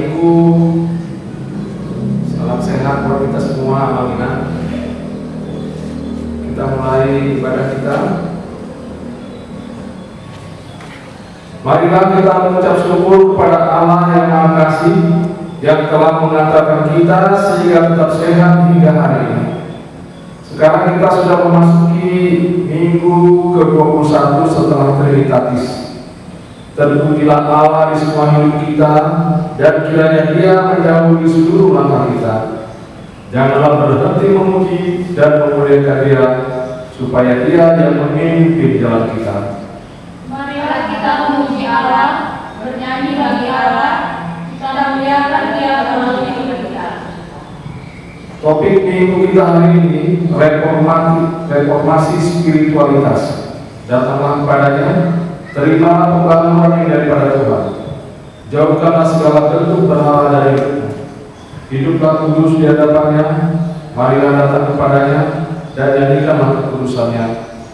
Minggu. Salam sehat buat kita semua, amin. Kita mulai ibadah kita. Marilah kita mengucap syukur kepada Allah yang Maha Kasih yang telah mengantarkan kita sehingga tetap sehat hingga hari ini. Sekarang kita sudah memasuki minggu ke-21 setelah Trinitatis. Terpujilah Allah di semua hidup kita, dan kiranya Dia mendahului seluruh langkah kita. Janganlah berhenti memuji dan memuliakan Dia, supaya Dia yang memimpin jalan kita. Marilah kita memuji Allah, bernyanyi bagi Allah, kita muliakan Dia melalui hidup kita. Topik minggu kita hari ini, reformasi spiritualitas. Datanglah kepadanya, terimalah pembaharuan yang daripada Tuhan. Jauhkanlah segala bentuk berhala dari hidupmu. Hiduplah kudus di hadapannya, marilah datang kepadanya, dan nyanyikanlah kekudusannya.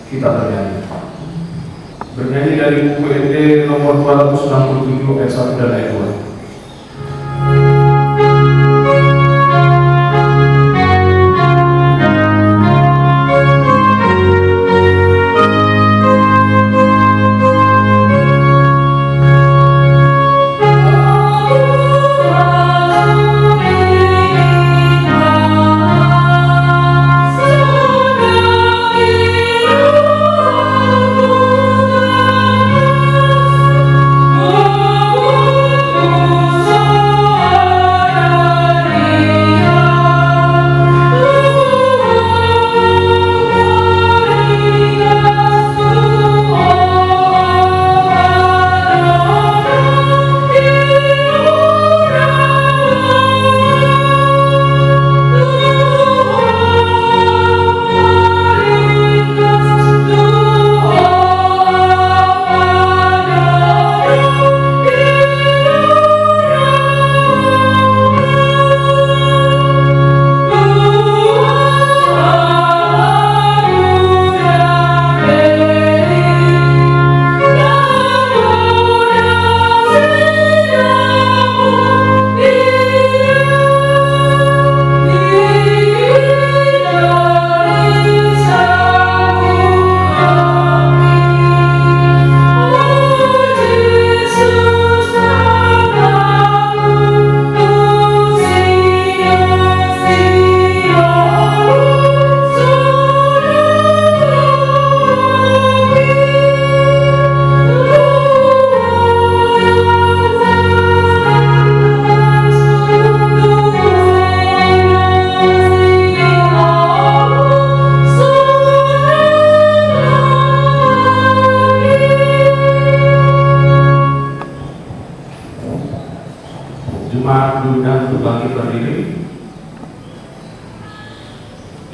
Kita bernyanyi. Bernyanyi dari buku ND nomor 267 ayat 1 dan ayat 2.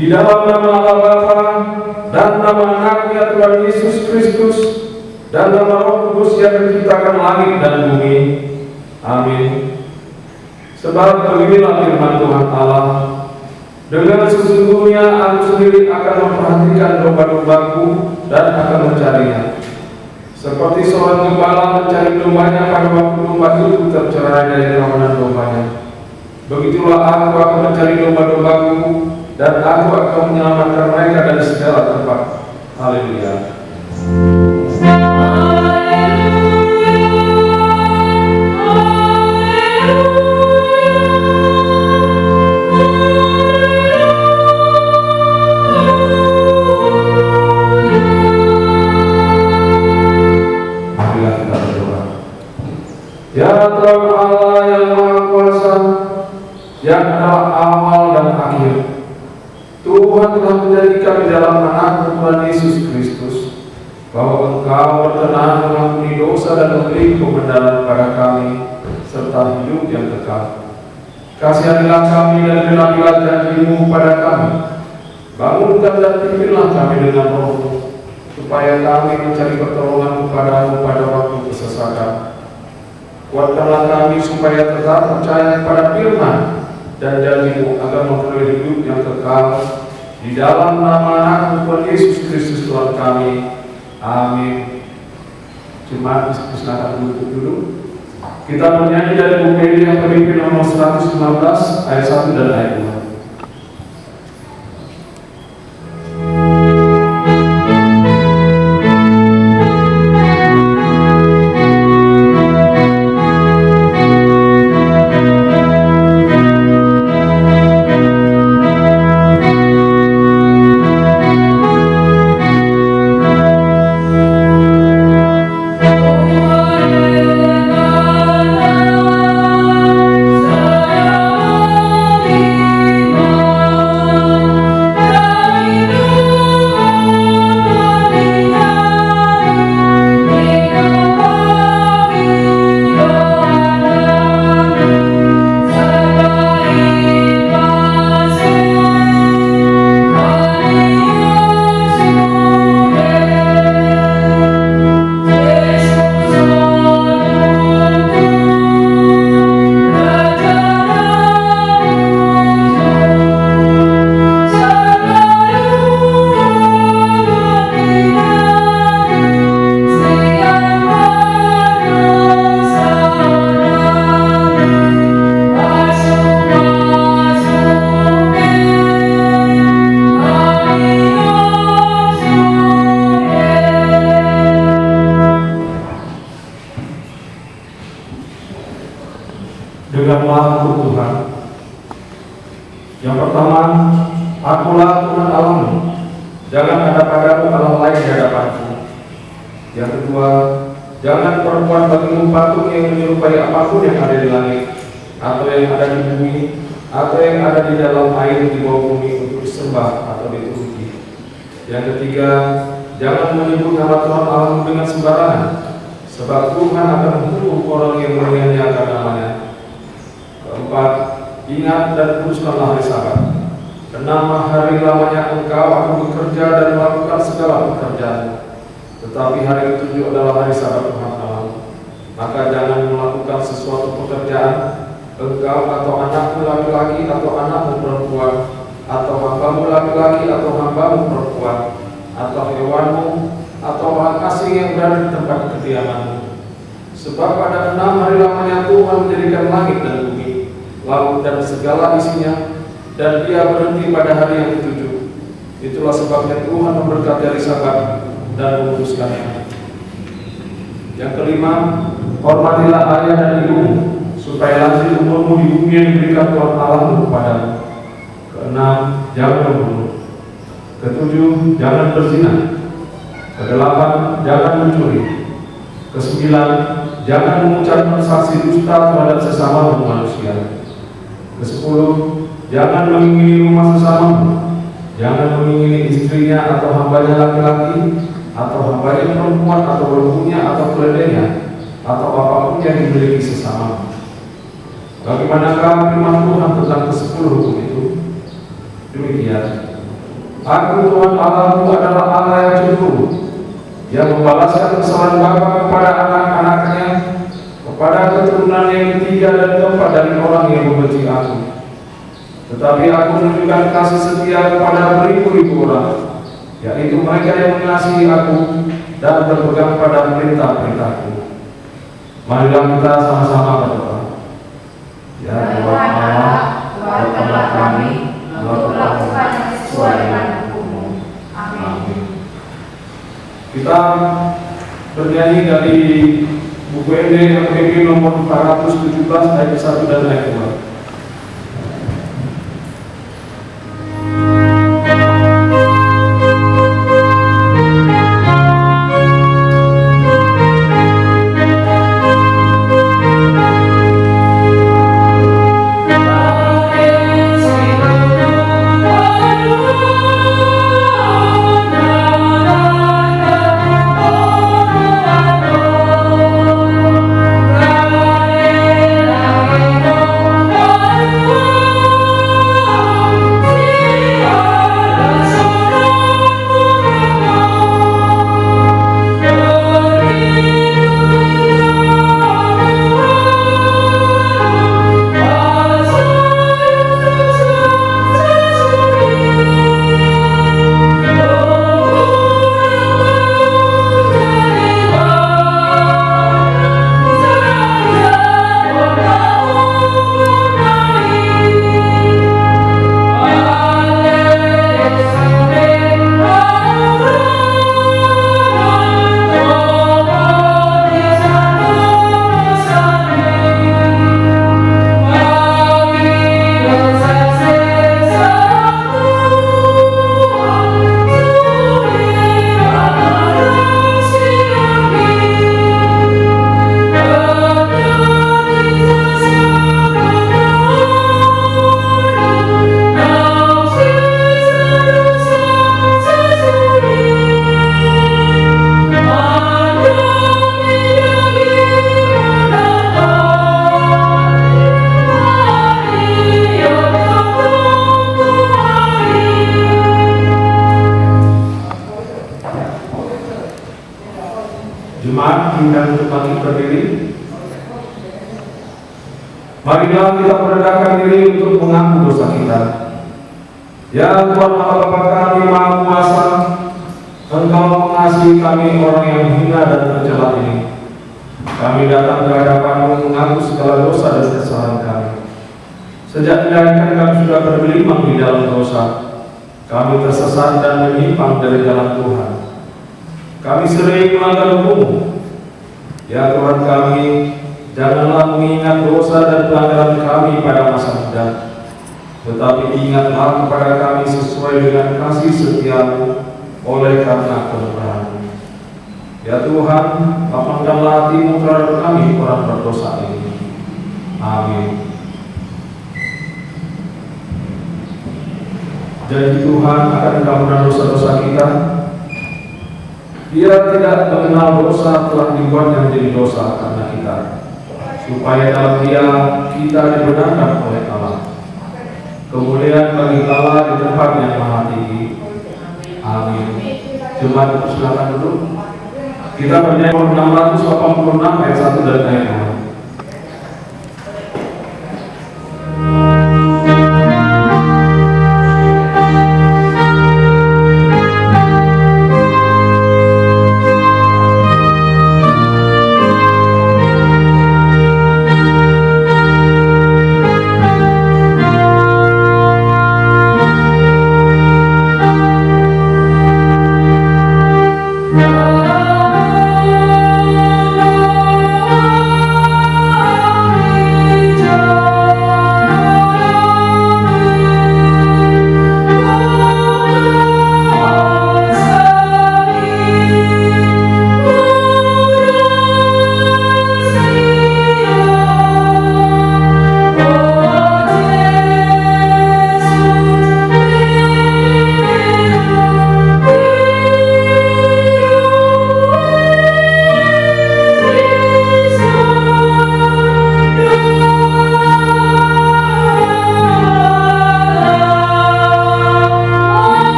Di dalam nama Allah Bapa dan nama Anaknya Tuhan Yesus Kristus dan nama Roh Kudus yang menciptakan langit dan bumi. Amin. Sebab beginilah firman Tuhan Allah, dengan sesungguhnya aku sendiri akan memperhatikan domba-dombaku dan akan mencarinya. Seperti seorang gembala mencari dombanya pada waktu domba itu tercerai dari kawanan dombanya, begitulah aku akan mencari domba-dombaku, dan aku akan menyelamatkan mereka dari segala tempat. Haleluya. Marilah kita berdoa. Ya Tuhan Allah yang Maha Kuasa, yang adalah awal dan akhir, Tuhan telah menjadikan di dalam anak Tuhan Yesus Kristus bahwa Engkau berkenan mengampuni dosa dan memberi kebenaran kepada kami serta hidup yang kekal. Kasihanilah kami dan genapilah janji-Mu pada kami. Bangunkan dan pimpinlah kami dengan Roh-Mu, supaya kami mencari pertolongan kepada-Mu pada waktu kesesatan. Kuatkanlah kami supaya tetap percaya kepada firman dan janji-Mu agar memperoleh hidup yang kekal. Di dalam nama Anak Tuhan Yesus Kristus Tuhan kami. Amin. Jemaat, silakan duduk dulu. Kita bernyanyi dari buku ini yang PPP nomor 115 ayat 1 dan ayat 2. Dengarlah untuk Tuhan. Yang pertama, akulah Tuhan Allahmu, jangan ada padamu Allah lain di hadapanku. Yang kedua, jangan perbuat bagimu patung yang menyerupai apapun yang ada di langit, atau yang ada di bumi, atau yang ada di dalam air di bawah bumi untuk disembah atau dituruti. Yang ketiga, jangan menyebut nama Tuhan Allahmu dengan sembarangan, sebab Tuhan akan menghukum orang yang menyia-nyiakan namanya. Keempat, ingat dan kuduskanlah hari Sabat. 6 hari lamanya engkau akan bekerja dan melakukan segala pekerjaan. Tetapi hari ke-7 adalah hari Sabat Tuhan Allah. Maka jangan melakukan sesuatu pekerjaan, engkau atau anakmu laki-laki atau anakmu perempuan, atau hambamu laki-laki atau hambamu perempuan, atau hewanmu, atau orang asing yang berada di tempat kediamanmu. Sebab pada 6 hari lamanya Tuhan menjadikan langit dan bumi, laut dan segala isinya, dan Dia berhenti pada hari yang ke-7. Itulah sebabnya Tuhan memberkati hari Sabat dan menguduskannya. Yang kelima, hormatilah ayah dan ibumu, supaya lanjut umurmu di bumi yang diberikan Tuhan Allahmu kepadamu. Keenam, jangan membunuh. Ketujuh, jangan berzina. Kedelapan, jangan mencuri. Kesembilan, jangan mengucapkan saksi dusta terhadap sesama manusia. Kesepuluh, jangan mengingini rumah sesamamu, jangan mengingini istrinya atau hambanya laki-laki, atau hambanya perempuan, atau lembunya, atau keledainya, atau apapun yang dimiliki sesamamu. Bagaimanakah firman Tuhan tentang ke-10 hukum itu? Demikian, Aku Tuhan Allahmu adalah Allah yang cemburu, yang membalaskan kesalahan bapa kepada anak-anaknya, kepada keturunan yang ketiga dan keempat dari orang yang membenci Aku. Tetapi Aku menunjukkan kasih setia kepada beribu-ribu orang, yaitu mereka yang mengasihi Aku dan berpegang pada perintah-perintah-Ku. Marilah kita sama-sama berdoa. Ya Tuhan Allah, kuatkanlah kami untuk melakukan yang sesuai dengan hukum-Mu. Amin. Kita bernyanyi dari buku ND nomor 417 ayat 1 dan ayat 2. Oh diri? Marilah kita merendahkan diri untuk mengaku dosa kita. Ya Tuhan Allah Bapa kami Maha Kuasa, Engkau mengasihi kami orang yang hina dan tercela ini. Kami datang ke hadapan-Mu mengaku segala dosa dan kesalahan kami. Sejak dilahirkan kami sudah bergelimang di dalam dosa. Kami tersesat dan menyimpang dari jalan Tuhan. Kami sering melanggar hukum-Mu. Ya Tuhan kami, janganlah mengingat dosa dan pelanggaran kami pada masa muda, tetapi ingatlah kepada kami sesuai dengan kasih setia-Mu oleh karena kemurahan-Mu. Ya Tuhan, lapangkanlah hati-Mu terhadap kami orang berdosa ini. Amin. Janji Tuhan akan mengampuni dosa-dosa kita. Dia tidak mengenal dosa telah dibuatnya menjadi dosa karena kita, supaya dalam Dia kita dibenarkan oleh Allah. Kemudian bagi Allah di tempat yang maha tinggi. Amin. Jemaat silakan duduk. Kita bernyanyi 686 ayat 1 dan ayat 2.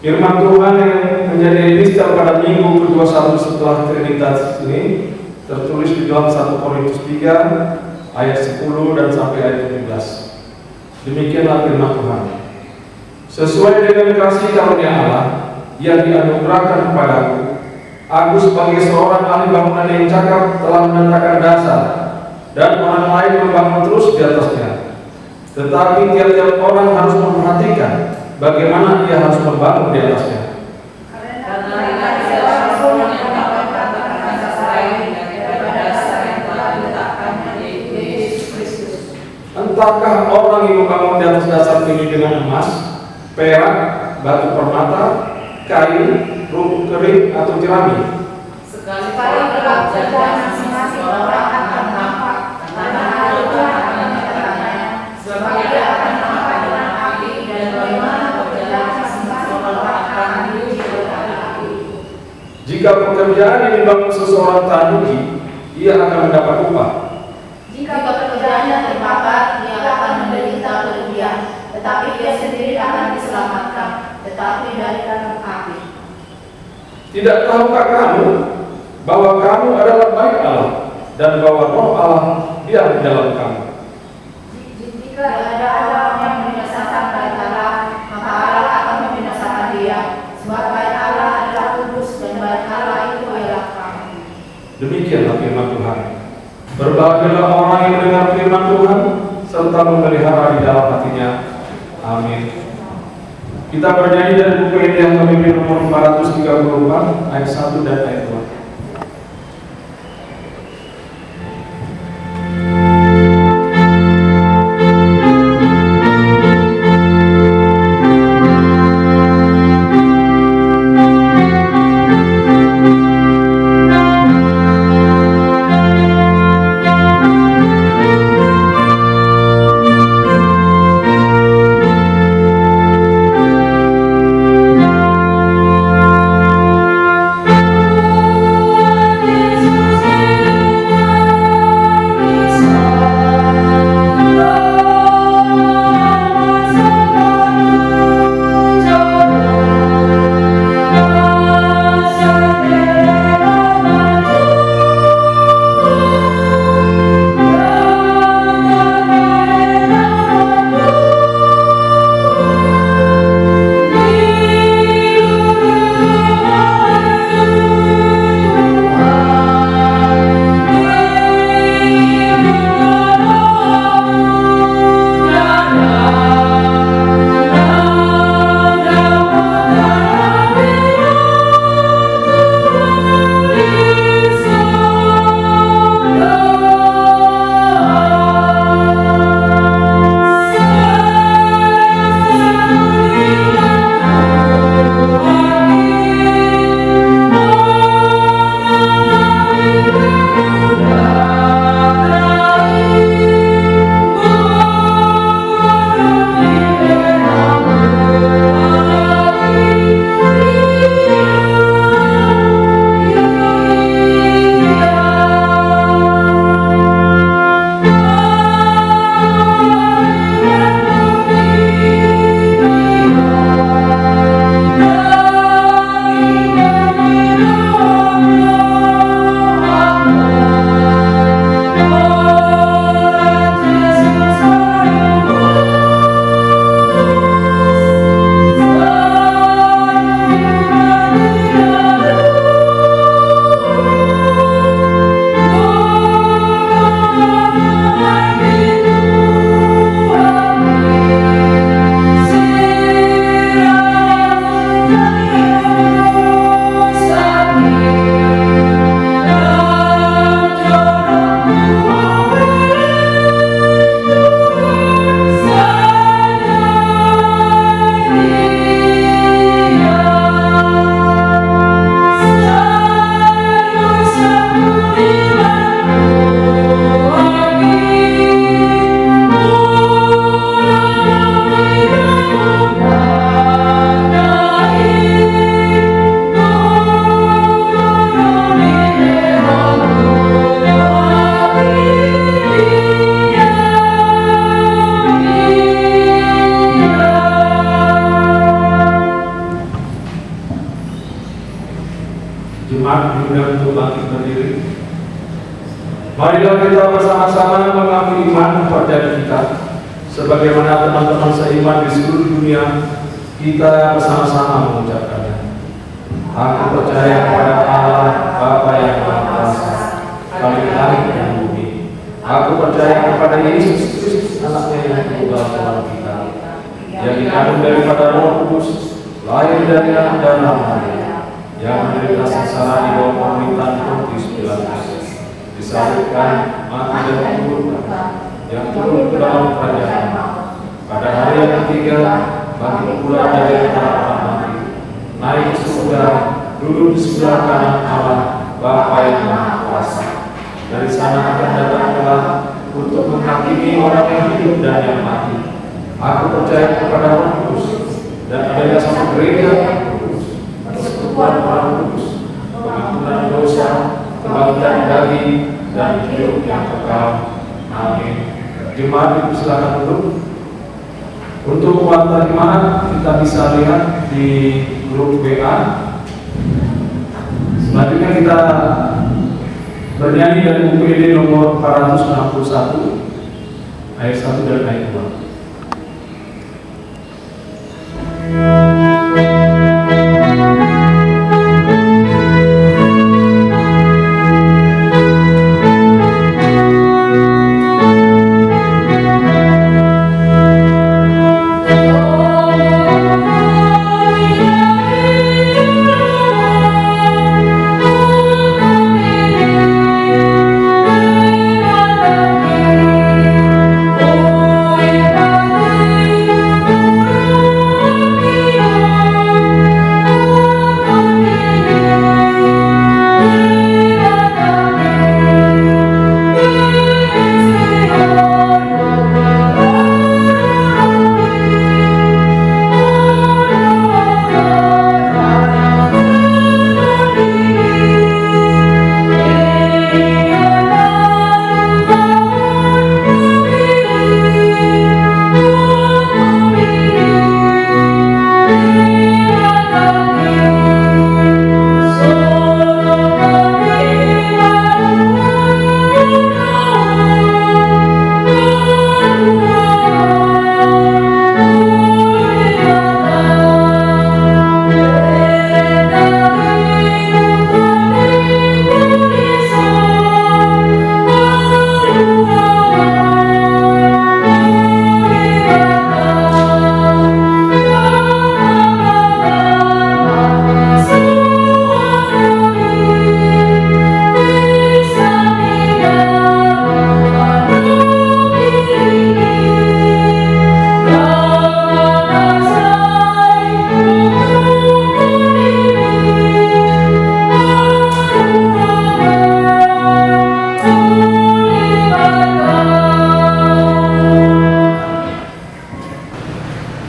Firman Tuhan yang menjadi epistel pada minggu ke-21 setelah Trinitas ini tertulis di dalam 1 Korintus 3 ayat 10 dan sampai ayat 17. Demikianlah firman Tuhan. Sesuai dengan kasih karunia Allah yang dianugerahkan kepadaku, aku sebagai seorang ahli bangunan yang cakap telah menetapkan dasar, dan orang lain membangun terus di atasnya. Tetapi tiap-tiap orang harus memperhatikan bagaimana ia harus membangun di atasnya. Entahkah orang yang membangun di atas dasar ini dengan emas, perak, batu permata, kayu, rumput kering, atau jerami? Sekali pekerjaan masing-masing orang akan nampak, karena Tuhan akan menyatakannya, sebab Ia akan nampak dengan api, dan bagaimana pekerjaan masing-masing orang akan diuji dengan api. Jika pekerjaan yang dibangun seseorang tak diuji, ia akan mendapat upah. Jika pekerjaannya terbakar, ia akan menderita kerugian, tetapi ia sendiri akan diselamatkan, tetapi dari dalam api. Tidak tahukah kamu bahwa kamu adalah baik Allah, dan bahwa Roh Allah diam di dalam kamu? Jika ada orang yang membinasakan baik Allah, maka Allah akan membinasakan dia, sebab baik Allah adalah kudus, dan baik Allah itu ialah kamu. Demikianlah firman Tuhan. Berbahagialah orang yang mendengar firman Tuhan, serta memelihara di dalam hatinya. Amin. Kita bernyanyi dari buku ini yang kami nomor 434 ayat 1 dan ayat 2. Jemaat diundang untuk bangkit berdiri. Marilah kita bersama-sama mengaku iman kepada kita, sebagaimana teman-teman seiman di seluruh dunia kita bersama-sama mengucapkannya. Aku percaya kepada Allah Bapa yang Maha Kuasa, Khalik langit dan bumi. Aku percaya kepada Yesus Kristus, Anaknya yang tunggal Tuhan kita, yang dikandung daripada Roh Kudus, lahir dari anak dan Maria, yang menderita sengsara di bawah pemerintahan Pontius Pilatus, disalibkan, mati dan dikuburkan, yang turun ke dalam kerajaan. Pada hari yang ketiga, bangkit pula dari antara orang mati, naik ke surga, duduk di sebelah kanan Allah Bapa yang Maha Kuasa. Dari sana akan datang pula untuk menghakimi orang yang hidup dan yang mati. Aku percaya kepada Roh Kudus dan adanya satu gereja yang kudus, persekutuan orang kudus, pengampunan dosa, kebangkitan dari dan hidup yang kekal. Amin. Jemaat dipersilakan duduk. Untuk penguatan jemaat kita bisa lihat di grup WA. Selanjutnya kita bernyanyi dari buku ini nomor 461 ayat 1 dan ayat 2.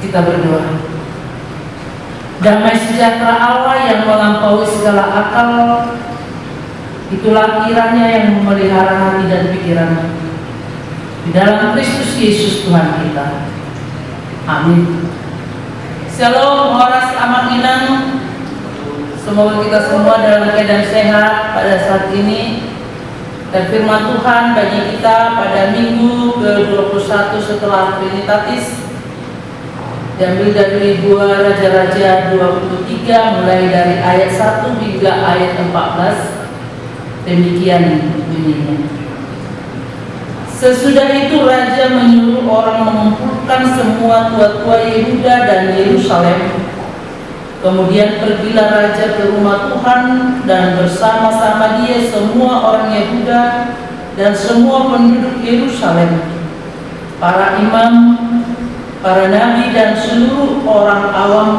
Kita berdoa. Damai sejahtera Allah yang melampaui segala akal, itulah kiranya yang memelihara hati dan pikiran di dalam Kristus Yesus Tuhan kita. Amin. Shalom, horas amanginang. Semoga kita semua dalam keadaan sehat pada saat ini. Dan firman Tuhan bagi kita pada minggu ke-21 setelah Trinitatis diambil dari 2 Raja-Raja 23 mulai dari ayat 1 hingga ayat 14. Demikian bunyinya. Sesudah itu raja menyuruh orang mengumpulkan semua tua-tua Yehuda dan Yerusalem. Kemudian pergilah raja ke rumah Tuhan dan bersama-sama dia semua orang Yehuda dan semua penduduk Yerusalem, para imam, para nabi dan seluruh orang awam,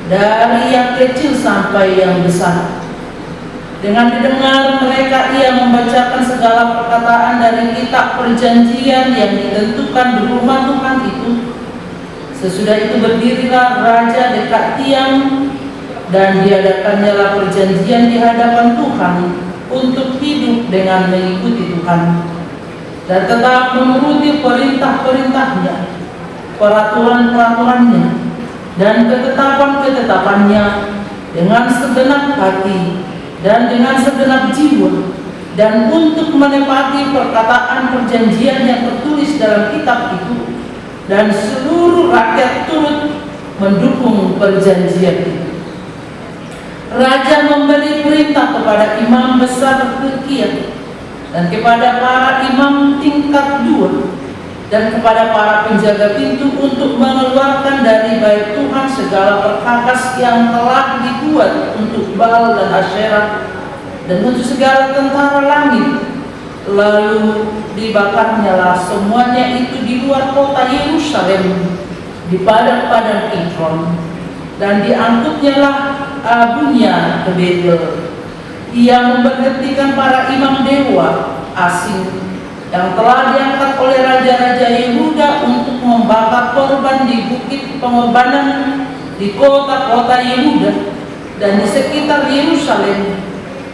dari yang kecil sampai yang besar. Dengan didengar mereka, ia membacakan segala perkataan dari kitab perjanjian yang ditentukan di rumah Tuhan itu. Sesudah itu berdirilah raja dekat tiang dan diadakannya perjanjian di hadapan Tuhan untuk hidup dengan mengikuti Tuhan dan tetap menuruti perintah-perintahnya, peraturan-peraturannya dan ketetapan-ketetapannya dengan segenap hati dan dengan segenap jiwa, dan untuk menepati perkataan perjanjian yang tertulis dalam kitab itu, dan seluruh rakyat turut mendukung perjanjian itu. Raja memberi perintah kepada imam besar Hilkiah dan kepada para imam tingkat 2 dan kepada para penjaga pintu untuk mengeluarkan dari bait Tuhan segala perkakas yang telah dibuat untuk Baal dan Asyerah dan untuk segala tentara langit. Lalu dibakarnya lah semuanya itu di luar kota Yerusalem, di padang-padang Kidron, dan diangkutnya lah Abunya ke Betel. Ia memberhentikan para imam dewa asing yang telah diangkat oleh raja-raja Yehuda untuk membakar korban di bukit pengorbanan di kota-kota Yehuda dan di sekitar Yerusalem.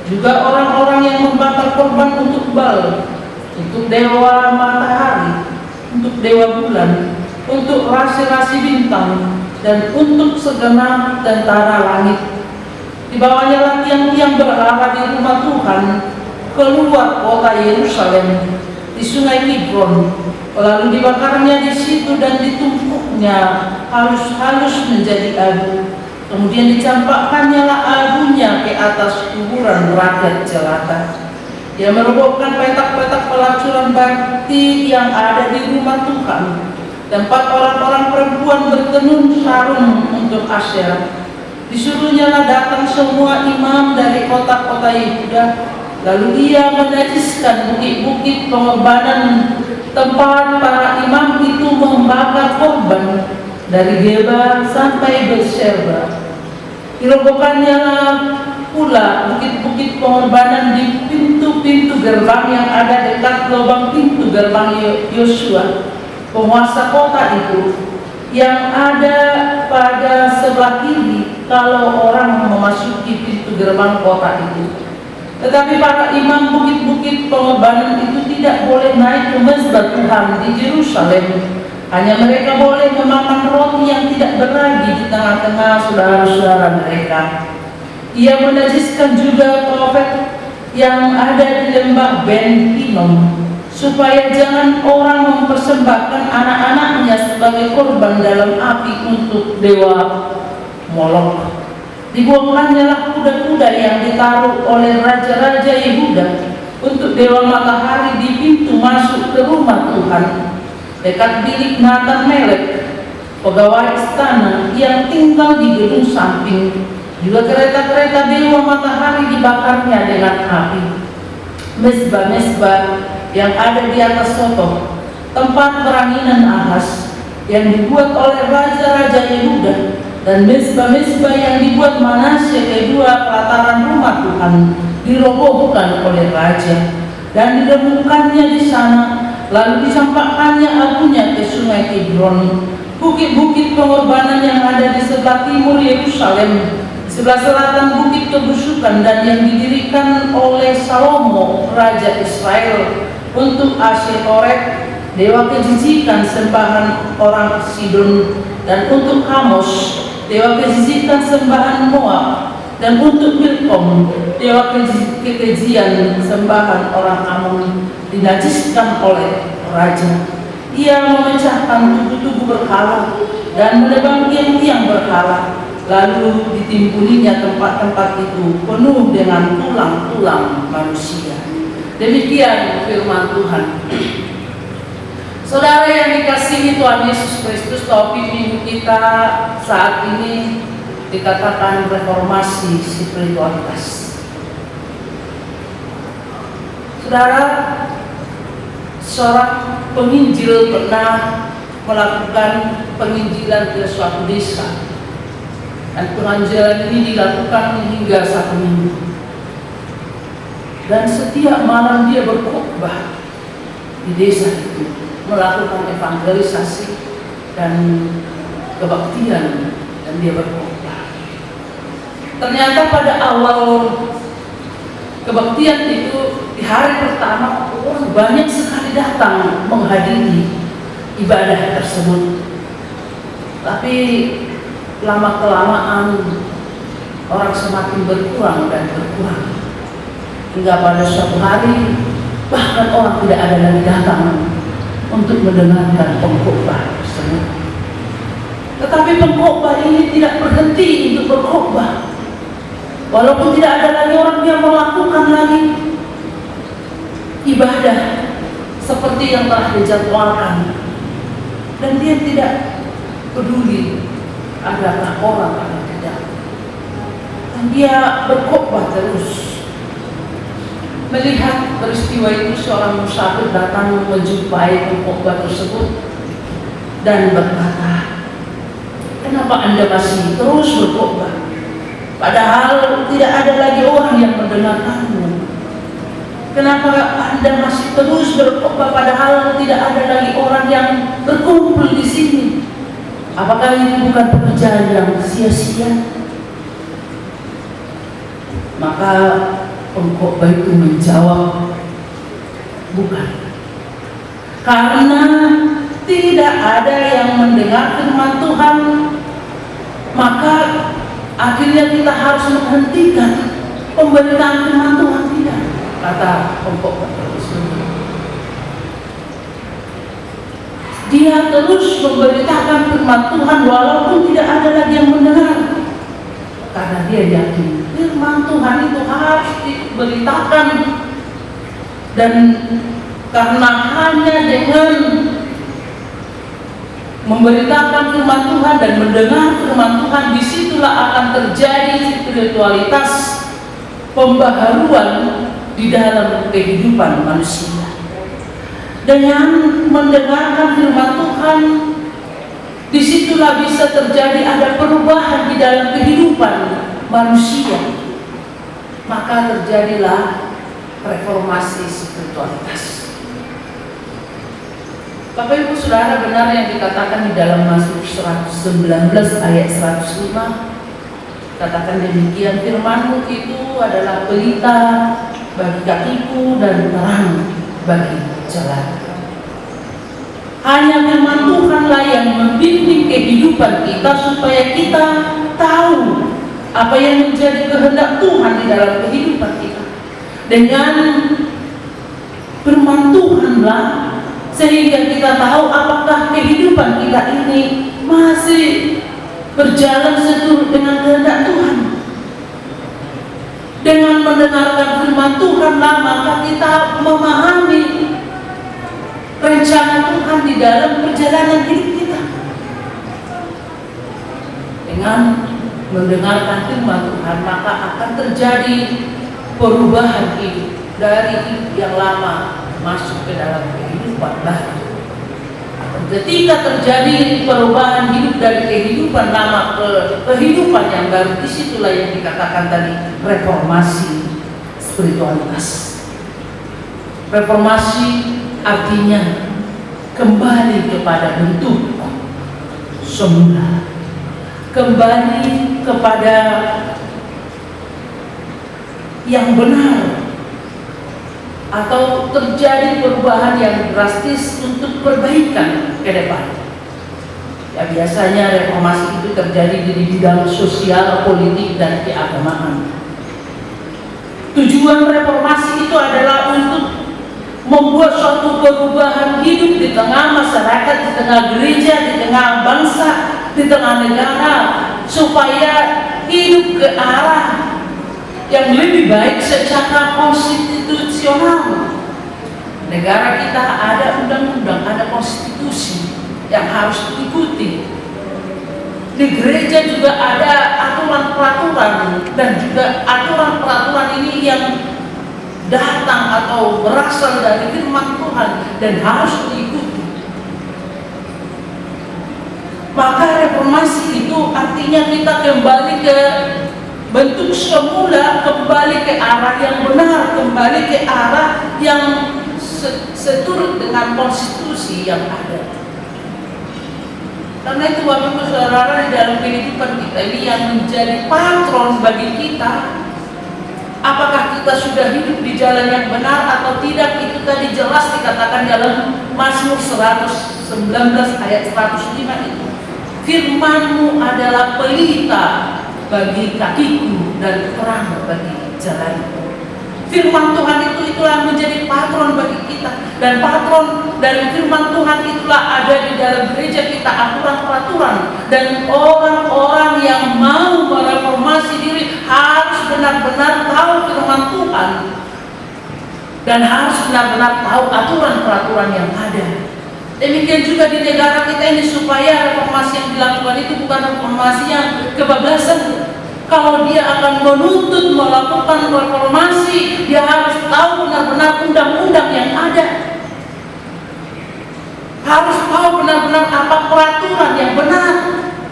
Juga orang-orang yang membakar korban untuk Baal, untuk dewa matahari, untuk dewa bulan, untuk rasi-rasi bintang, dan untuk segenap tentara langit. Dibawanya lah tiang-tiang berhala di rumah Tuhan keluar kota Yerusalem di sungai Kidron, lalu dibakarnya di situ dan ditumpuknya halus-halus menjadi abu. Kemudian dicampakkannya lah abunya ke atas kuburan rakyat jelata. Dia merobohkan petak-petak pelacuran bakti yang ada di rumah Tuhan, tempat orang-orang perempuan bertenun sarung untuk Asyerah. Disuruhnya lah datang semua imam dari kota-kota Yehuda. Lalu ia menajiskan bukit-bukit pengorbanan tempat para imam itu membakar korban dari Geba sampai Beersheba. Dirobohkannya pula bukit-bukit pengorbanan di pintu-pintu gerbang yang ada dekat lubang pintu gerbang Yosua, penguasa kota itu, yang ada pada sebelah kiri kalau orang memasuki pintu gerbang kota itu. Tetapi para imam bukit-bukit pengorbanan itu tidak boleh naik ke mezbah Tuhan di Yerusalem. Hanya mereka boleh memakan roti yang tidak beragi di tengah-tengah saudara-saudara mereka. Ia menajiskan juga profet yang ada di lembah Ben Hinnom, supaya jangan orang mempersembahkan anak-anaknya sebagai korban dalam api untuk dewa Molok. Dibuangkannya lah kuda-kuda yang ditaruh oleh raja-raja Yehuda untuk dewa matahari di pintu masuk ke rumah Tuhan, dekat bilik Natan Melek, pegawai istana yang tinggal di gedung samping. Juga kereta-kereta dewa matahari dibakarnya dengan api. Mezbah-mezbah yang ada di atas soto, tempat peranginan Ahaz yang dibuat oleh raja-raja Yehuda, dan mezbah-mezbah yang dibuat Manasye kedua pelataran rumah Tuhan dirobohkan oleh raja dan diremukannya di sana. Lalu dicampakkannya abunya ke sungai Kidron, bukit-bukit pengorbanan yang ada di sebelah timur Yerusalem, sebelah selatan bukit kebusukan, dan yang didirikan oleh Salomo Raja Israel untuk Asytoreth, dewa kejijikan sembahan orang Sidon, dan untuk Hamos, dewa kejijikan sembahan Moab, dan untuk Milkom, dewa kekejian sembahan orang Amon, dinajiskan oleh raja. Ia memecahkan tugu-tugu berhala dan menebang tiang-tiang berhala, lalu ditimpulinya tempat-tempat itu penuh dengan tulang-tulang manusia. Demikian firman Tuhan. Saudara yang dikasihi Tuhan Yesus Kristus, topik minggu kita saat ini dikatakan reformasi spiritualitas. Saudara, seorang penginjil pernah melakukan penginjilan ke suatu desa, dan penginjilan ini dilakukan hingga 1 minggu. Dan setiap malam dia berkhotbah di desa itu, melakukan evangelisasi dan kebaktian, dan dia berkhotbah. Ternyata pada awal kebaktian itu, di hari pertama orang banyak sekali datang menghadiri ibadah tersebut. Tapi lama-kelamaan orang semakin berkurang dan berkurang, hingga pada suatu hari bahkan orang tidak ada lagi datang untuk mendengarkan pengkhotbah tersebut. Tetapi pengkhotbah ini tidak berhenti untuk berkhotbah, walaupun tidak ada lagi orang yang melakukan lagi ibadah seperti yang telah dijadwalkan, dan dia tidak peduli adakah orang atau tidak, dan dia berkhotbah terus. Melihat peristiwa itu, seorang musafir datang menjumpai pengkhotbah tersebut dan berkata, "Kenapa Anda masih terus berkhotbah? Padahal tidak ada lagi orang yang mendengarkanmu. Kenapa Anda masih terus berkhotbah padahal tidak ada lagi orang yang berkumpul di sini? Apakah ini bukan pekerjaan yang sia-sia?" Maka pengkhotbah itu menjawab, "Bukan. Karena tidak ada yang mendengar firman Tuhan, maka akhirnya kita harus menghentikan pemberitaan firman Tuhan." Tidak, kata pengkhotbah tersebut. Dia terus memberitakan firman Tuhan walaupun tidak ada lagi yang mendengar, karena dia yakin firman Tuhan itu harus diberitakan, dan karena hanya dengan memberitakan firman Tuhan dan mendengar firman Tuhan, disitulah akan terjadi spiritualitas pembaharuan di dalam kehidupan manusia. Dengan mendengarkan firman Tuhan, disitulah bisa terjadi ada perubahan di dalam kehidupan manusia. Maka terjadilah reformasi spiritualitas. Bapak Ibu Saudara, benar yang dikatakan di dalam Mazmur 119 ayat 105, katakan demikian, "Firman-Mu itu adalah pelita bagi kakiku dan terang bagi jalan." Hanya firman Tuhanlah yang membimbing kehidupan kita supaya kita tahu apa yang menjadi kehendak Tuhan di dalam kehidupan kita. Dengan firman Tuhanlah sehingga kita tahu apakah kehidupan kita ini masih berjalan seturut dengan kehendak Tuhan. Dengan mendengarkan firman Tuhanlah maka kita memahami rencana Tuhan di dalam perjalanan hidup kita. Dengan mendengarkan firman Tuhan maka akan terjadi perubahan hidup dari hidup yang lama masuk ke dalam kehidupan baru. Ketika terjadi perubahan hidup dari kehidupan lama ke kehidupan yang baru, disitulah yang dikatakan tadi reformasi spiritualitas. Reformasi artinya kembali kepada bentuk semula, kembali kepada yang benar, atau terjadi perubahan yang drastis untuk perbaikan ke depan. Ya, biasanya reformasi itu terjadi di bidang sosial, politik, dan keagamaan. Tujuan reformasi itu adalah untuk membuat suatu perubahan hidup di tengah masyarakat, di tengah gereja, di tengah bangsa, di tengah negara, supaya hidup ke arah yang lebih baik secara konstitusional. Negara kita ada undang-undang, ada konstitusi yang harus diikuti. Di gereja juga ada aturan-peraturan, dan juga aturan-peraturan ini yang datang atau berasal dari firman Tuhan dan harus diikuti. Maka reformasi itu artinya kita kembali ke bentuk semula, kembali ke arah yang benar, kembali ke arah yang seturut dengan konstitusi yang ada. Karena itu Bapak Ibu Saudara, di dalam kehidupan kita ini yang menjadi patron bagi kita, apakah kita sudah hidup di jalan yang benar atau tidak, itu tadi jelas dikatakan dalam Mazmur 119 ayat 105 itu. Firman-Mu adalah pelita bagi kakiku dan terang bagi jalanku. Firman Tuhan itulah menjadi patron bagi kita, dan patron dari firman Tuhan itulah ada di dalam gereja kita, aturan-peraturan. Dan orang-orang yang mau mereformasi diri harus benar-benar tahu firman Tuhan dan harus benar-benar tahu aturan-peraturan yang ada. Demikian juga di negara kita ini, supaya reformasi yang dilakukan itu bukan reformasi yang kebablasan. Kalau dia akan menuntut melakukan reformasi, dia harus tahu benar-benar undang-undang yang ada, harus tahu benar-benar apa peraturan yang benar,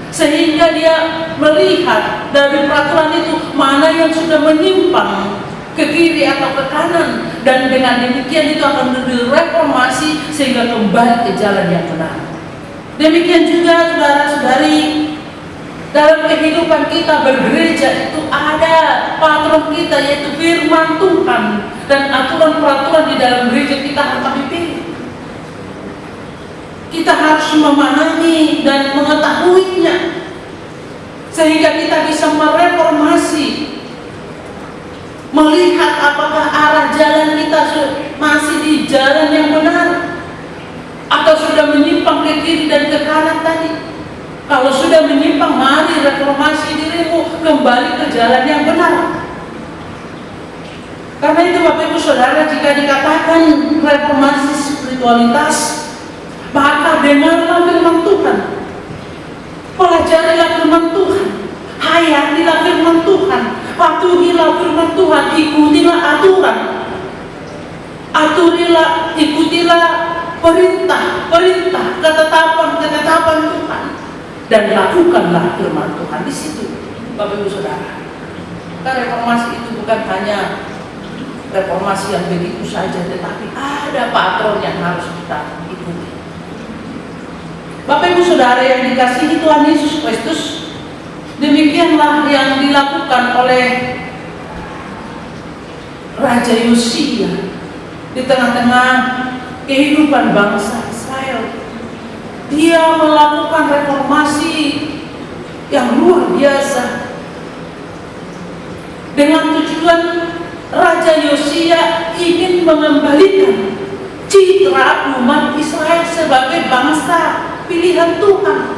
sehingga dia melihat dari peraturan itu mana yang sudah menyimpang ke kiri atau ke kanan, dan dengan demikian itu akan direformasi sehingga kembali ke jalan yang benar. Demikian juga saudara-saudari, dalam kehidupan kita bergereja itu ada patron kita, yaitu firman Tuhan, dan aturan-peraturan di dalam gereja kita harus kami pilih. Kita harus memahami dan mengetahuinya sehingga kita bisa mereformasi, melihat apakah arah jalan kita masih di jalan yang benar atau sudah menyimpang ke kiri dan ke kanan tadi. Kalau sudah menyimpang, mari reformasi dirimu kembali ke jalan yang benar. Karena itu Bapak Ibu Saudara, jika dikatakan reformasi spiritualitas, maka dengarlah firman Tuhan, pelajarilah firman Tuhan, hayatilah firman Tuhan, patuhilah firman Tuhan, ikutilah aturan, ikutilah perintah, ketetapan Tuhan, dan lakukanlah firman Tuhan. Di situ Bapak Ibu Saudara, karena reformasi itu bukan hanya reformasi yang begitu saja, tetapi ada patron yang harus kita ikuti. Bapak Ibu Saudara yang dikasihi Tuhan Yesus Kristus, demikianlah yang dilakukan oleh Raja Yosia di tengah-tengah kehidupan bangsa Israel. Dia melakukan reformasi yang luar biasa dengan tujuan Raja Yosia ingin mengembalikan citra umat Israel sebagai bangsa pilihan Tuhan.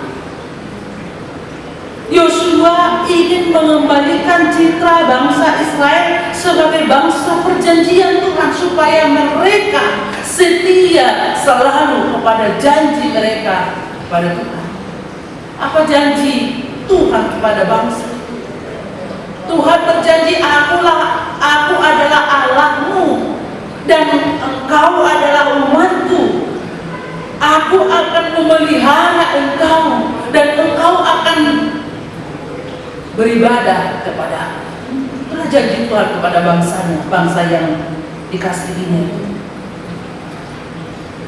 Yosua ingin mengembalikan citra bangsa Israel sebagai bangsa perjanjian Tuhan, supaya mereka setia selalu kepada janji mereka kepada Tuhan. Apa janji Tuhan kepada bangsa? Tuhan berjanji, aku adalah Allahmu dan engkau adalah umatku. Aku akan memelihara engkau dan engkau akan beribadah kepada aku. Itulah janji Tuhan kepada bangsanya, bangsa yang dikasihinya itu.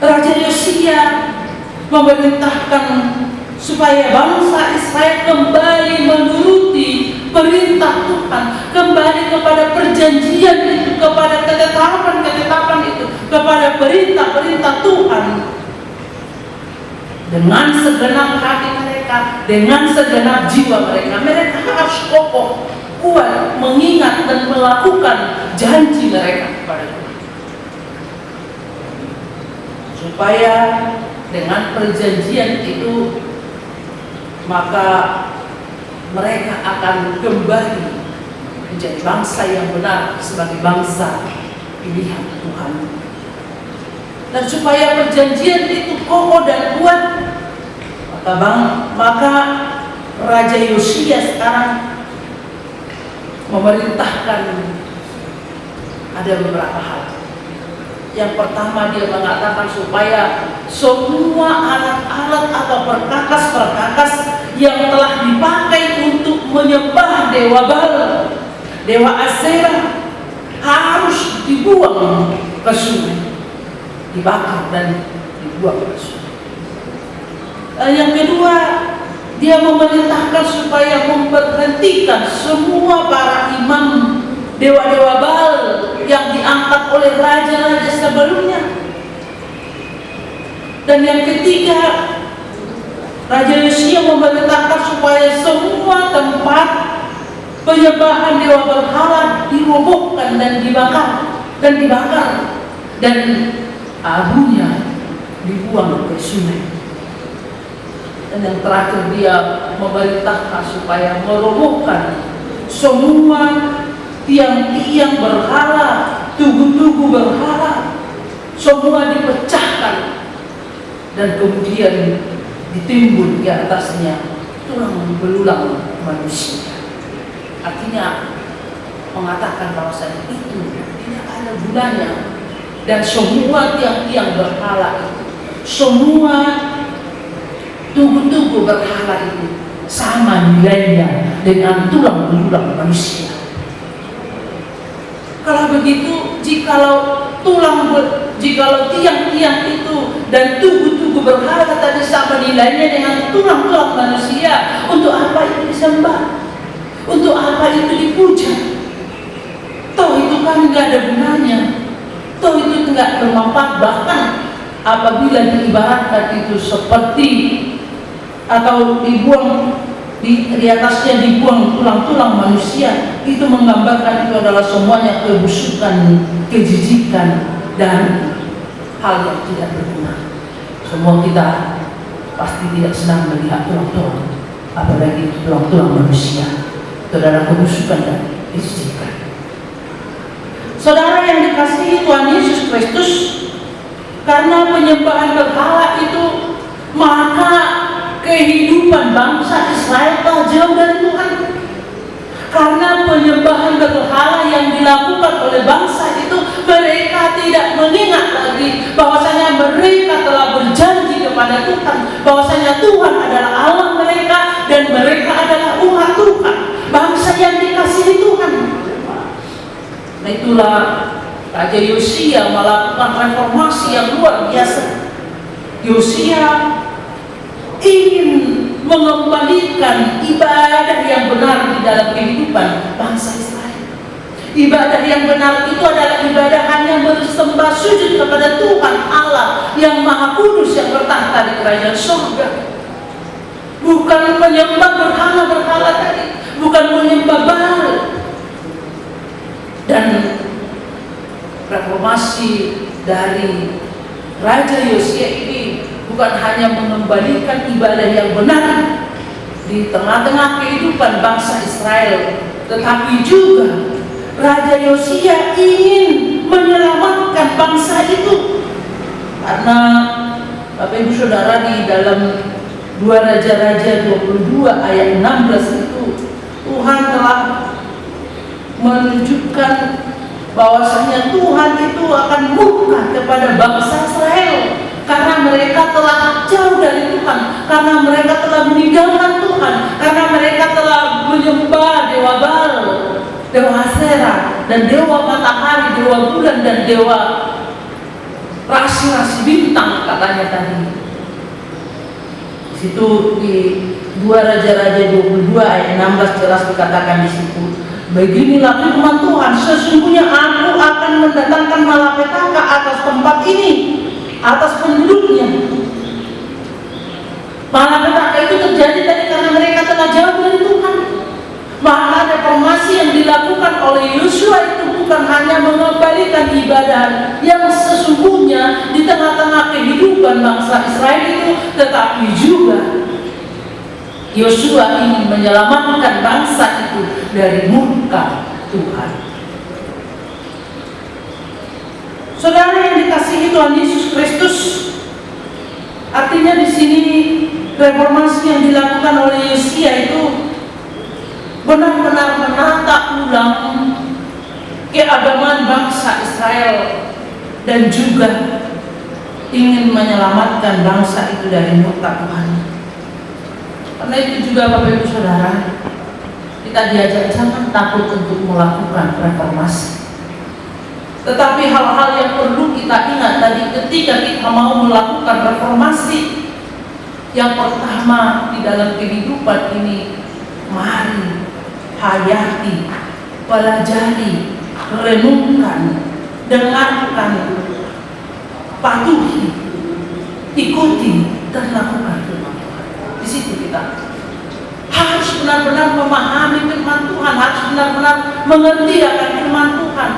Raja Yosia memerintahkan supaya bangsa Israel kembali menuruti perintah Tuhan, kembali kepada perjanjian itu, kepada ketetapan-ketetapan itu, kepada perintah-perintah Tuhan. Dengan segenap hati mereka, dengan segenap jiwa mereka, mereka harus kokoh, kuat, mengingat dan melakukan janji mereka kepada Tuhan. Supaya dengan perjanjian itu, maka mereka akan kembali menjadi bangsa yang benar sebagai bangsa pilihan Tuhan. Dan supaya perjanjian itu kokoh dan kuat, maka Raja Yosia sekarang memerintahkan ada beberapa hal. Yang pertama, dia mengatakan supaya semua alat-alat atau perkakas-perkakas yang telah dipakai untuk menyembah dewa Baal, dewa Asyera, harus dibuang ke sungai, dibakar dan dibuang ke sungai. Yang kedua, dia memerintahkan supaya memberhentikan semua para imam dewa-dewa Baal yang diangkat oleh raja-raja sebelumnya. Dan yang ketiga, Raja Yosia memerintahkan supaya semua tempat penyembahan dewa berhala dirobohkan dan dibakar dan abunya dibuang ke sungai. Dan yang terakhir, dia memerintahkan supaya merobohkan semua tiang-tiang berhala, tugu-tugu berhala, semua dipecahkan dan kemudian ditimbun di atasnya tulang belulang manusia. Artinya mengatakan bahwasanya itu tidak ada gunanya, dan semua tiang-tiang berhala itu, semua tugu-tugu berhala itu sama nilainya dengan tulang belulang manusia. Kalau begitu, jikalau tiang-tiang itu dan tugu-tugu berhala tadi sama nilainya dengan tulang-tulang manusia, untuk apa itu disembah? Untuk apa itu dipuja? Toh itu kan nggak ada gunanya, toh itu nggak bermanfaat. Bahkan apabila diibaratkan itu seperti atau dibuang di atasnya dibuang tulang-tulang manusia, itu menggambarkan itu adalah semuanya kebusukan, kejijikan, dan hal yang tidak berguna. Semua kita pasti tidak senang melihat tulang-tulang, apalagi tulang-tulang manusia. Itu adalah kebusukan dan kejijikan. Saudara yang dikasihi Tuhan Yesus Kristus, karena penyembahan berhala itu, maka kehidupan bangsa Israel telah jauh dari Tuhan. Karena penyembahan berhala yang dilakukan oleh bangsa itu, mereka tidak mengingat lagi bahwasanya mereka telah berjanji kepada Tuhan, bahwasanya Tuhan adalah Allah mereka dan mereka adalah umat Tuhan, bangsa yang dikasihi Tuhan. Nah, itulah Raja Yosia melakukan reformasi yang luar biasa. Yosia ingin mengembalikan ibadah yang benar di dalam kehidupan bangsa Israel. Ibadah yang benar itu adalah ibadah hanya bersembah sujud kepada Tuhan Allah yang Maha Kudus yang bertahta di kerajaan surga. Bukan menyembah berhala-berhala tadi, bukan menyembah Baal. Dan reformasi dari Raja Yosia ini bukan hanya mengembalikan ibadah yang benar di tengah-tengah kehidupan bangsa Israel, tetapi juga Raja Yosia ingin menyelamatkan bangsa itu. Karena Bapak Ibu Saudara, di dalam 2 Raja-Raja 22 ayat 16 itu, Tuhan telah menunjukkan bahwasanya Tuhan itu akan murka kepada bangsa Israel karena mereka telah jauh dari Tuhan, karena mereka telah meninggalkan Tuhan, karena mereka telah menyembah dewa Baal, dewa Asyera, dan dewa matahari, dewa bulan, dan dewa rasi-rasi bintang katanya tadi. Situ di 2 Raja-Raja 22 ayat 16 jelas dikatakan di situ. Beginilah firman Tuhan, sesungguhnya aku akan mendatangkan malapetaka atas tempat ini, atas penduduknya. Malapetaka itu terjadi tadi karena mereka telah jauh dari Tuhan. Maka reformasi yang dilakukan oleh Yosua itu bukan hanya mengembalikan ibadah yang sesungguhnya di tengah-tengah kehidupan bangsa Israel itu, tetapi juga Yosua ingin menyelamatkan bangsa itu dari murka Tuhan. Saudara yang dikasihi Tuhan Yesus Kristus, artinya di sini reformasi yang dilakukan oleh Yosia itu benar-benar menata ulang keagamaan bangsa Israel dan juga ingin menyelamatkan bangsa itu dari murka Tuhan. Karena itu juga Bapak Ibu Saudara, kita diajak jangan takut untuk melakukan reformasi. Tetapi hal-hal yang perlu kita ingat tadi ketika kita mau melakukan reformasi, yang pertama di dalam kehidupan ini, mari hayati, pelajari, renungkan, dengarkan, patuhi, ikuti, dan lakukan firman Tuhan. Di situ kita harus benar-benar memahami firman Tuhan, harus benar-benar mengerti akan firman Tuhan,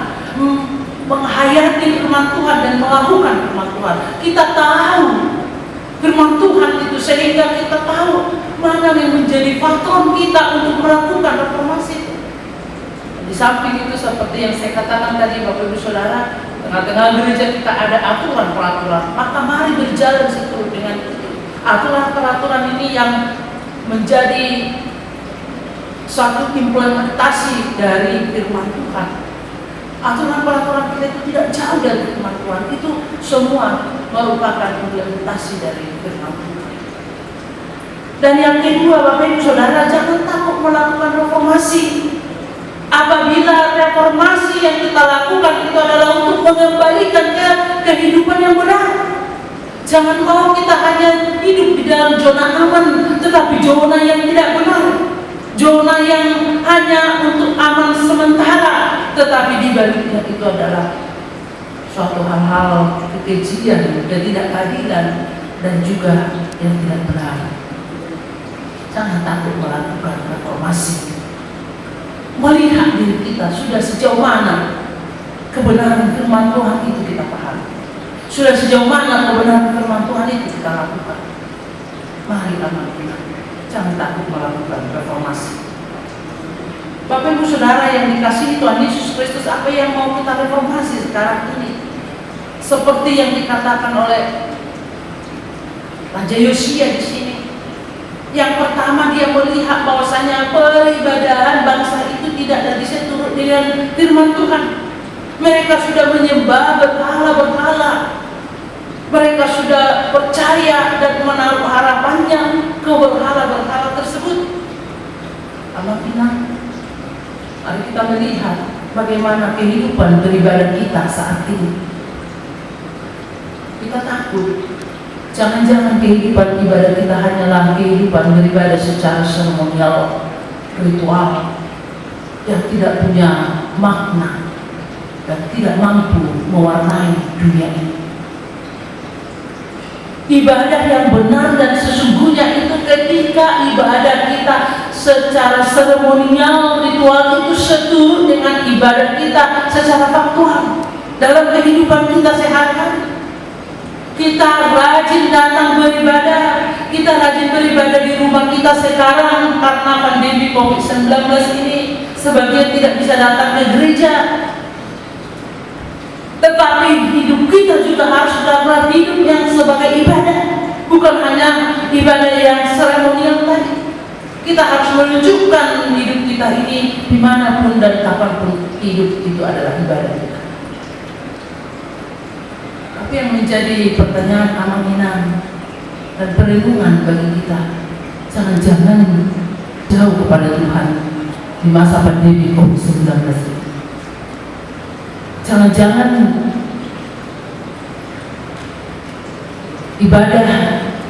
menghayati firman Tuhan dan melakukan firman Tuhan. Kita tahu firman Tuhan itu sehingga kita tahu mana yang menjadi patron kita untuk melakukan reformasi itu. Di samping itu seperti yang saya katakan tadi Bapak Ibu Saudara, tengah-tengah gereja kita ada aturan-peraturan, maka mari berjalan seturut dengan itu. Aturan-peraturan ini yang menjadi suatu implementasi dari firman Tuhan. Aturan-peraturan kita itu tidak jauh dari firman Tuhan, itu semua merupakan implementasi dari firman Tuhan. Dan yang kedua Bapak Ibu Saudara, jangan takut melakukan reformasi. Apabila reformasi yang kita lakukan itu adalah untuk mengembalikan ke kehidupan yang benar, jangan mau kita hanya hidup di dalam zona aman, tetapi zona yang tidak benar, zona yang hanya untuk aman sementara, tetapi di baliknya itu adalah suatu hal-hal kekejian, ketidakadilan, dan juga yang tidak benar. Jangan takut melakukan reformasi. Melihat diri kita sudah sejauh mana kebenaran firman Tuhan itu kita pahami, sudah sejauh mana kebenaran firman Tuhan itu kita lakukan. Mari anak-anak, jangan takut melakukan reformasi. Bapak Ibu Saudara yang dikasihi Tuhan Yesus Kristus, apa yang mau kita reformasi sekarang ini? Seperti yang dikatakan oleh Raja Yosia di sini. Yang pertama dia melihat bahwasanya peribadahan bangsa itu tidak bisa turut dengan firman Tuhan. Mereka sudah menyembah berhala-berhala. Mereka sudah percaya dan menaruh harapannya ke berhala-berhala tersebut. Anak-anak, mari kita melihat bagaimana kehidupan beribadah kita saat ini. Kita takut jangan-jangan kehidupan ibadah kita hanyalah kehidupan beribadah secara seremonial, ritual, yang tidak punya makna dan tidak mampu mewarnai dunia ini. Ibadah yang benar dan sesungguhnya itu ketika ibadah kita secara seremonial, ritual itu seturut dengan ibadah kita secara faktual dalam kehidupan kita sehari-hari. Kita rajin datang beribadah, kita rajin beribadah di rumah kita sekarang karena pandemi COVID-19 ini, sebagian tidak bisa datang ke gereja. Tetapi hidup kita juga harus adalah hidup yang sebagai ibadah, bukan hanya ibadah yang seremonial tadi. Kita harus menunjukkan hidup kita ini dimanapun dan kapanpun hidup itu adalah ibadah kita. Tapi yang menjadi pertanyaan aminan dan perenungan bagi kita, jangan-jangan jauh kepada Tuhan di masa pandemi COVID-19 ini. Jangan-jangan ibadah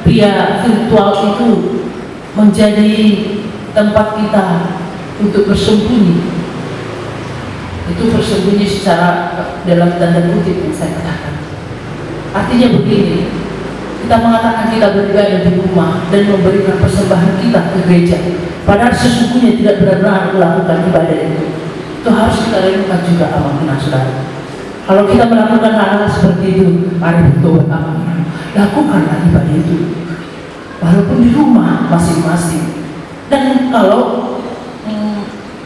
pria virtual itu menjadi tempat kita untuk bersembunyi. Itu bersembunyi secara dalam tanda kutip yang saya katakan. Artinya begini, kita mengatakan kita beribadah di rumah dan memberikan persembahan kita ke gereja, padahal sesungguhnya tidak benar-benar melakukan ibadah itu. Itu harus kita renungkan juga anak-anak saudara. Kalau kita melakukan hal-hal seperti itu, mari bertobat aman. Lakukanlah ibadah itu, walaupun di rumah masing-masing. Dan kalau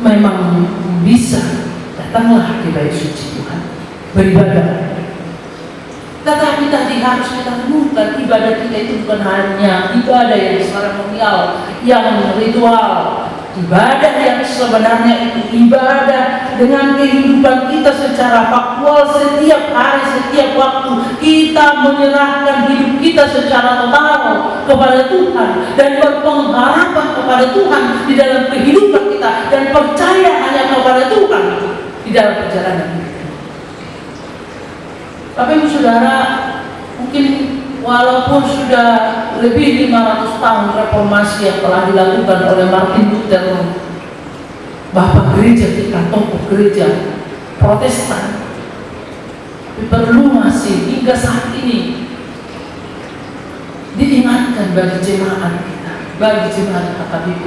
memang bisa, datanglah ke bait suci Tuhan, beribadah. Tetapi tadi harus kita renungkan, ibadah kita itu bukan hanya ibadah yang seremonial, yang ritual. Ibadah yang sebenarnya itu ibadah dengan kehidupan kita secara faktual setiap hari, setiap waktu. Kita menyerahkan hidup kita secara total kepada Tuhan dan berpengharapan kepada Tuhan di dalam kehidupan kita dan percaya hanya kepada Tuhan di dalam perjalanan hidup. Bapak Ibu Saudara, mungkin walaupun sudah lebih 500 tahun reformasi yang telah dilakukan oleh Martin Luther, Bapak gereja kita, tokoh gereja Protestan, tapi perlu masih hingga saat ini diingatkan bagi jemaat kita, bagi jemaat HKBP.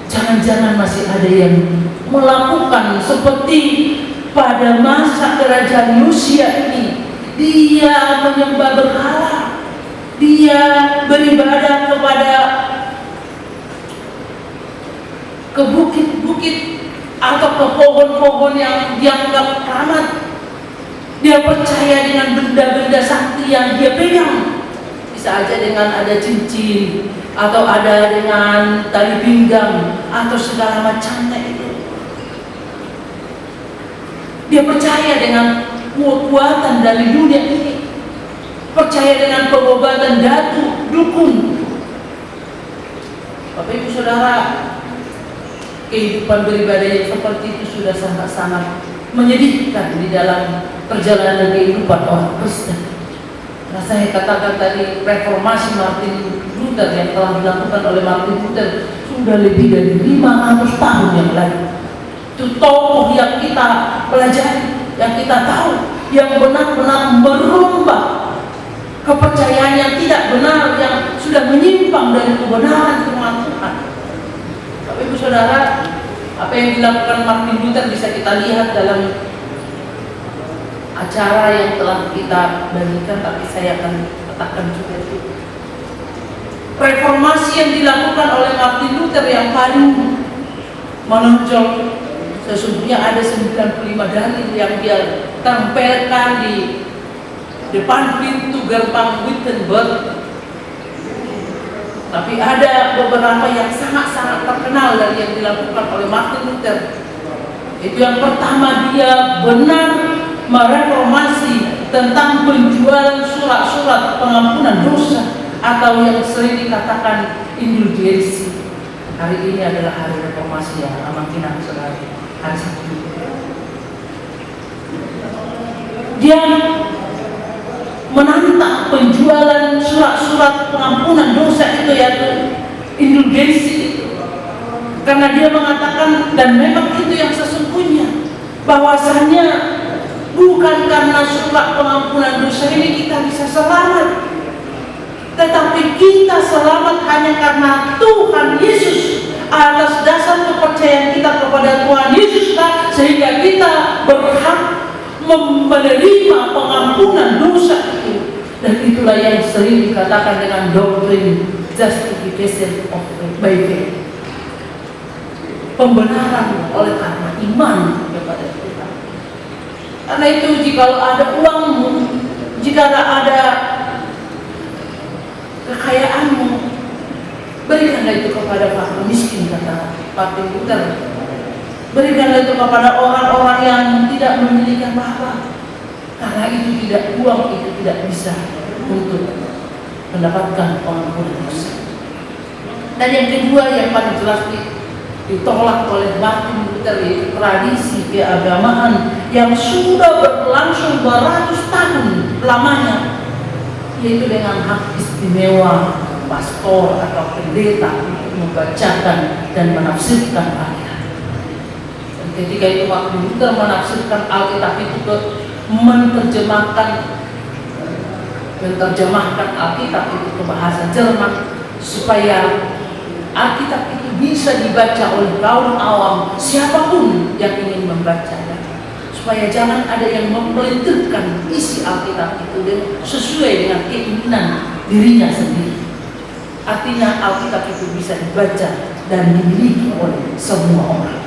Jangan-jangan masih ada yang melakukan seperti pada masa kerajaan Yosia ini. Dia menyembah berhala, dia beribadah kepada ke bukit-bukit atau ke pohon-pohon yang dianggap keramat. Dia percaya dengan benda-benda sakti yang dia pegang. Bisa aja dengan ada cincin, atau ada dengan tali pinggang, atau segala macamnya itu. Dia percaya dengan kekuatan dari dunia ini, percaya dengan pengobatan datu, dukun. Bapak Ibu Saudara, kehidupan beribadah yang seperti itu sudah sangat-sangat menyedihkan di dalam perjalanan kehidupan orang Kristen. Nah, saya katakan tadi reformasi Martin Luther yang telah dilakukan oleh Martin Luther sudah lebih dari 500 tahun yang lalu. Itu tokoh yang kita pelajari, yang kita tahu, yang benar-benar merubah kepercayaan yang tidak benar, yang sudah menyimpang dari kebenaran firman Tuhan. Bapak Ibu Saudara, apa yang dilakukan Martin Luther bisa kita lihat dalam acara yang telah kita bagikan, tapi saya akan katakan juga itu. Reformasi yang dilakukan oleh Martin Luther yang paling menonjol, sesungguhnya ada 95 dalil yang dia tempelkan di depan pintu gerbang Wittenberg. Tapi ada beberapa yang sangat-sangat terkenal dari yang dilakukan oleh Martin Luther. Itu yang pertama, dia benar mereformasi tentang penjualan surat-surat pengampunan dosa atau yang sering dikatakan indulgensi. Hari ini adalah hari reformasi yang amat kinang sekali. Hari Sabtu. Dia menantang penjualan surat-surat pengampunan dosa itu, yaitu indulgensi itu. Karena dia mengatakan, dan memang itu yang sesungguhnya, bahwasanya bukan karena surat pengampunan dosa ini kita bisa selamat, tetapi kita selamat hanya karena Tuhan Yesus. Atas dasar kepercayaan kita kepada Tuhan Yesus, sehingga kita berhak menerima pengampunan dosa itu. Dan itulah yang sering dikatakan dengan doktrin justification of by faith, pembenaran oleh karena iman kepada Tuhan. Karena itu, jika ada uangmu, jika ada kekayaanmu, berikanlah itu kepada fakir miskin, kata Martin Luther. Berikanlah itu kepada orang-orang yang tidak memiliki apa-apa. Karena itu tidak, uang itu tidak bisa untuk mendapatkan pengampunan dosa. Dan yang kedua yang paling jelas ditolak oleh Martin Luther, yaitu tradisi keagamaan yang sudah berlangsung beratus tahun lamanya. yaitu dengan hak istimewa pastor atau pendeta untuk membacakan dan menafsirkan Alkitab. Dan ketika itu waktu Luther menafsirkan Alkitab itu menerjemahkan Alkitab itu ke bahasa Jerman supaya Alkitab itu bisa dibaca oleh kaum awam siapapun yang ingin membacanya, supaya jangan ada yang mempelintirkan isi Alkitab itu sesuai dengan keinginan dirinya sendiri. Artinya Alkitab itu bisa dibaca dan dimiliki oleh semua orang.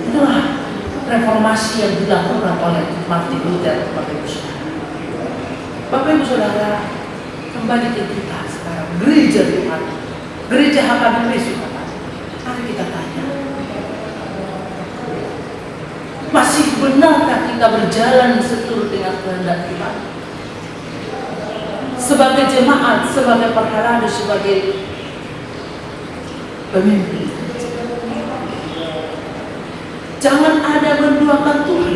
Itulah reformasi yang dilakukan oleh Martin Luther, Bapak Ibu Saudara. Bapak Ibu Saudara, kembali ke kita sekarang, gereja Tuhan, gereja HKBP Sumatera. Mari kita tanya, masih benarkah kita berjalan seturut dengan kehendak Tuhan? Sebagai jemaat, sebagai perharadu, sebagai pemimpin, jangan ada menduakan Tuhan,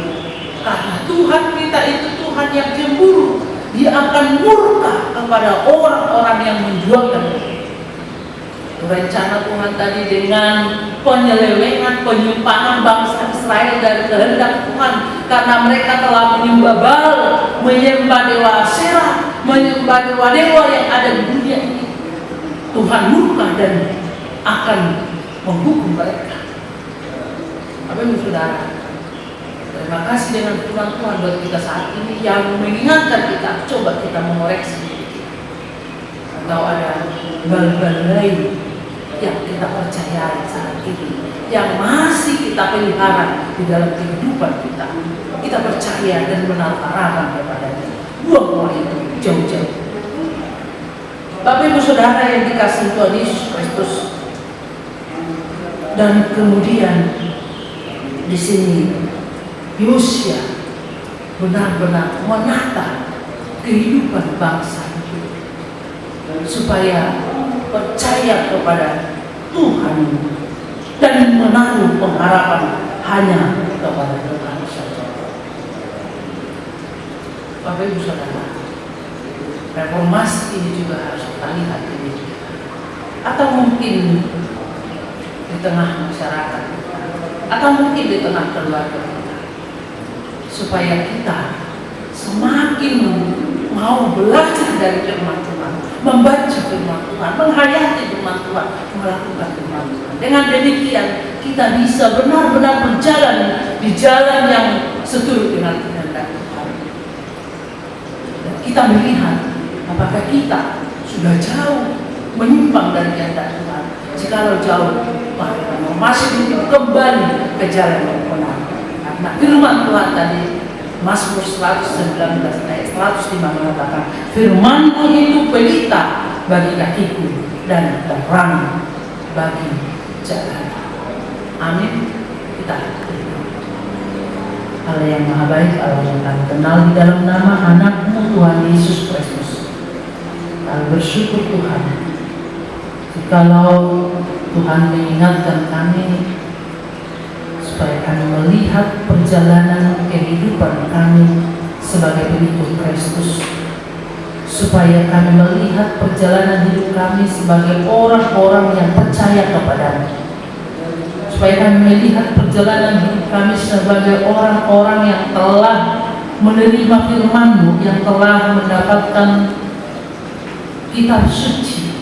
karena Tuhan kita itu Tuhan yang cemburu. Dia akan murka kepada orang-orang yang menduakan. Rencana Tuhan tadi dengan penyelewengan, penyimpangan bangsa Israel dari kehendak Tuhan, karena mereka telah menyembah Baal, menyembah dewa Asyera, menyembah dewa-dewa yang ada di dunia ini. Tuhan murka dan akan menghukum mereka. Bapak Ibu Saudara, terima kasih dengan firman Tuhan buat kita saat ini yang mengingatkan kita, coba kita mengoreksi atau ada hal-hal lain yang kita percayai saat ini, yang masih kita pelihara di dalam kehidupan kita. Kita percaya dan menaruh harapan kepadanya. Buang itu jauh-jauh. Bapak Ibu Saudara yang dikasihi Tuhan Yesus Kristus, dan kemudian di sini Yosua benar-benar menata kehidupan bangsa itu supaya percaya kepada Tuhan dan menaruh pengharapan hanya kepada Tuhan saja. Bapak Ibu Saudara, reformasi ini juga harus kita lihat ini, atau mungkin di tengah masyarakat, atau mungkin di tengah keluarga kita, supaya kita semakin mau belajar dari firman Tuhan, membaca firman Tuhan, menghayati firman Tuhan, melakukan firman Tuhan. Dengan demikian kita bisa benar-benar berjalan di jalan yang seturut dengan kehendak Tuhan. Dan kita melihat apakah kita sudah jauh menyimpang dari kehendak Tuhan. Jikalau jauh, maka masih kembali ke jalan yang benar. Karena firman Tuhan tadi, Mazmur 119 ayat 105 mengatakan, firman-Mu itu pelita bagi kakiku dan terang bagi jalan. Amin. Kita Allah yang maha baik, Allah yang kami kenal di dalam nama anak-Mu Tuhan Yesus Kristus. Kami bersyukur Tuhan, jikalau Tuhan mengingatkan kami supaya kami melihat perjalanan kehidupan kami sebagai pengikut Kristus, supaya kami melihat perjalanan hidup kami sebagai orang-orang yang percaya kepada-Mu, supaya kami melihat perjalanan hidup kami sebagai orang-orang yang telah menerima firman-Mu, yang telah mendapatkan kitab suci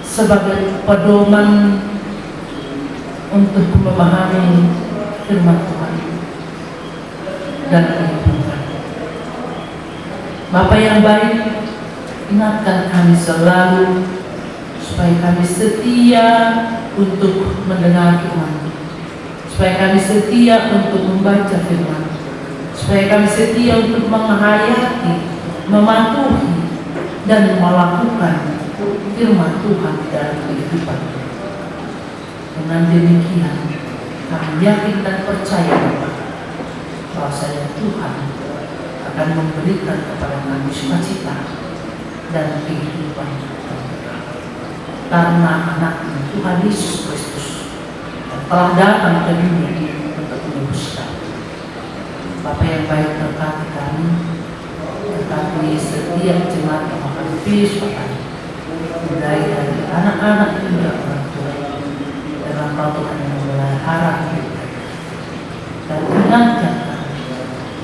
sebagai pedoman untuk memahami firman Tuhan dan kehidupan. Bapa yang baik, ingatkan kami selalu supaya kami setia untuk mendengar firman, supaya kami setia untuk membaca firman, supaya kami setia untuk menghayati, mematuhi dan melakukan firman Tuhan di dalam kehidupan. Dengan demikian kami yakin dan percaya bahwa Tuhan akan memberikan kepada kami sukacita dan kehidupan karena anak-Nya Tuhan Yesus Kristus telah datang ke dunia untuk menebus kami. Bapa yang baik, berkati kami, memberkati setiap jemaat yang akan besok hari, mulai dari anak-anak hingga orang tua, dalam Tuhan yang memelihara kita. Dan ingatkan kami,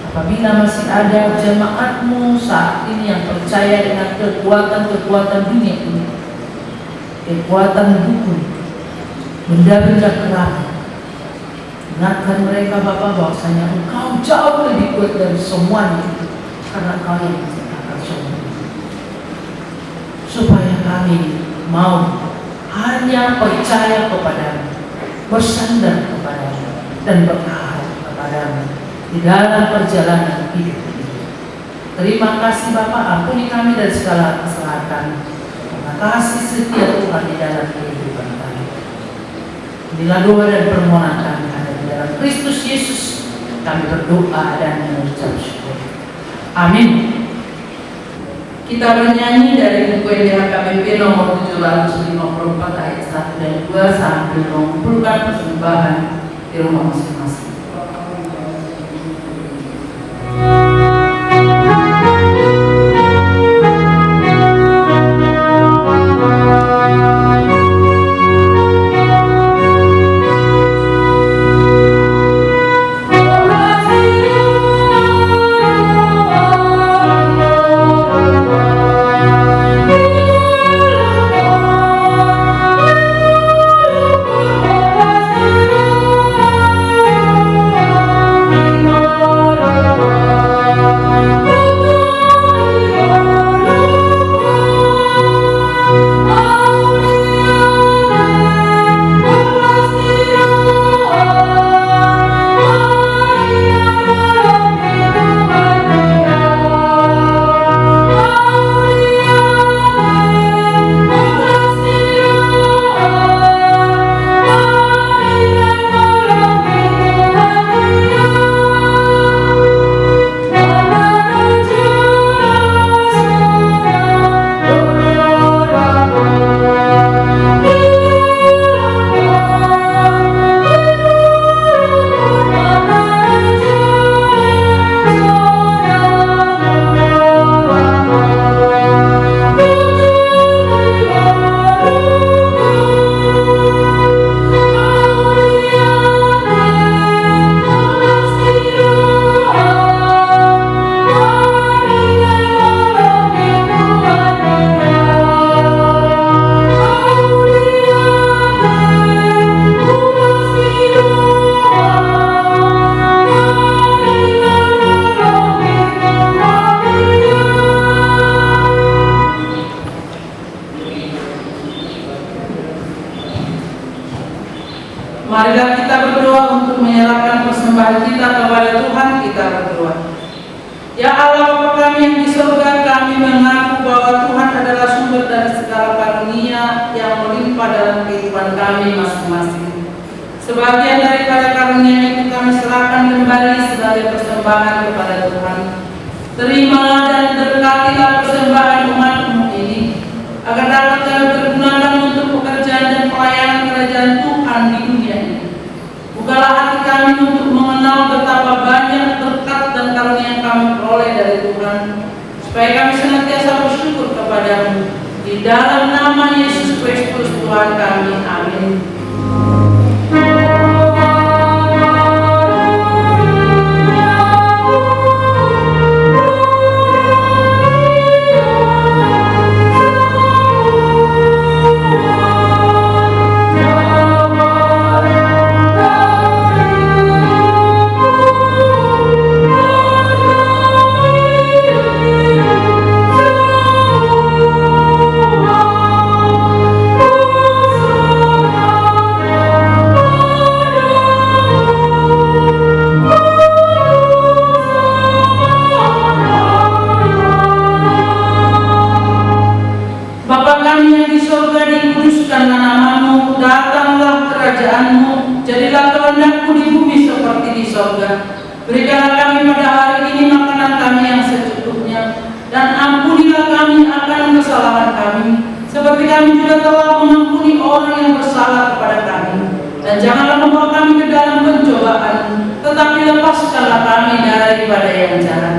apabila masih ada jemaatmu saat ini yang percaya dengan kekuatan-kekuatan dunia ini, kekuatan dukun, benda-benda keramat, ingatkan mereka Bapa bahwasanya Engkau jauh lebih kuat dari semuanya itu, karena Engkau yang menciptakan semua. Supaya kami mau hanya percaya kepadamu, bersandar kepadamu, dan berharap kepadamu di dalam perjalanan hidup ini. Terima kasih Bapa, ampuni kami dari segala kesalahan kami. Terima kasih setia Tuhan di dalam kehidupan kami. Inilah doa dan permohonan kami ada di dalam Kristus Yesus. Kami berdoa dan mengucap syukur. Amin. Kita bernyanyi dari buku NDHKBP nomor 754 ayat 1 dan 2 sambil mengumpulkan persembahan di rumah masing-masing. Marilah kita berdoa untuk menyerahkan persembahan kita kepada Tuhan. Kita berdoa. Ya Allah Bapa kami yang di surga, kami mengaku bahwa Tuhan adalah sumber dari segala karunia yang melimpah dalam kehidupan kami masing-masing. Sebagian daripada karunia itu kami serahkan kembali sebagai persembahan kepada Tuhan. Terimalah dan berkatilah persembahan umat-Mu ini, agar dapat kami pergunakan untuk pekerjaan dan pelayanan kerajaan Tuhan di dunia ini. Bukalah hati kami untuk mengenal betapa banyak berkat dan karunia yang kami peroleh dari Tuhan, supaya kami senantiasa bersyukur kepadamu. Di dalam nama Yesus Kristus Tuhan kami, amin. Berikanlah kami pada hari ini makanan kami yang secukupnya, dan ampunilah kami akan kesalahan kami, seperti kami juga telah mengampuni orang yang bersalah kepada kami. Dan janganlah membawa kami ke dalam pencobaan, tetapi lepaskanlah kami daripada yang jahat.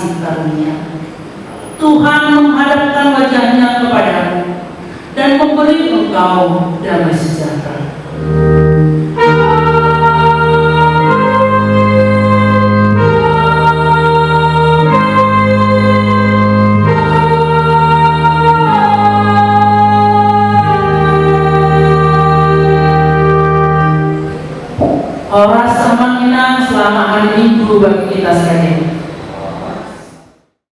kasih karunia. Tuhan menghadapkan wajahnya kepadamu dan memberi engkau damai sejahtera. Oras Samanginang selama hari Minggu bagi kita sekalian.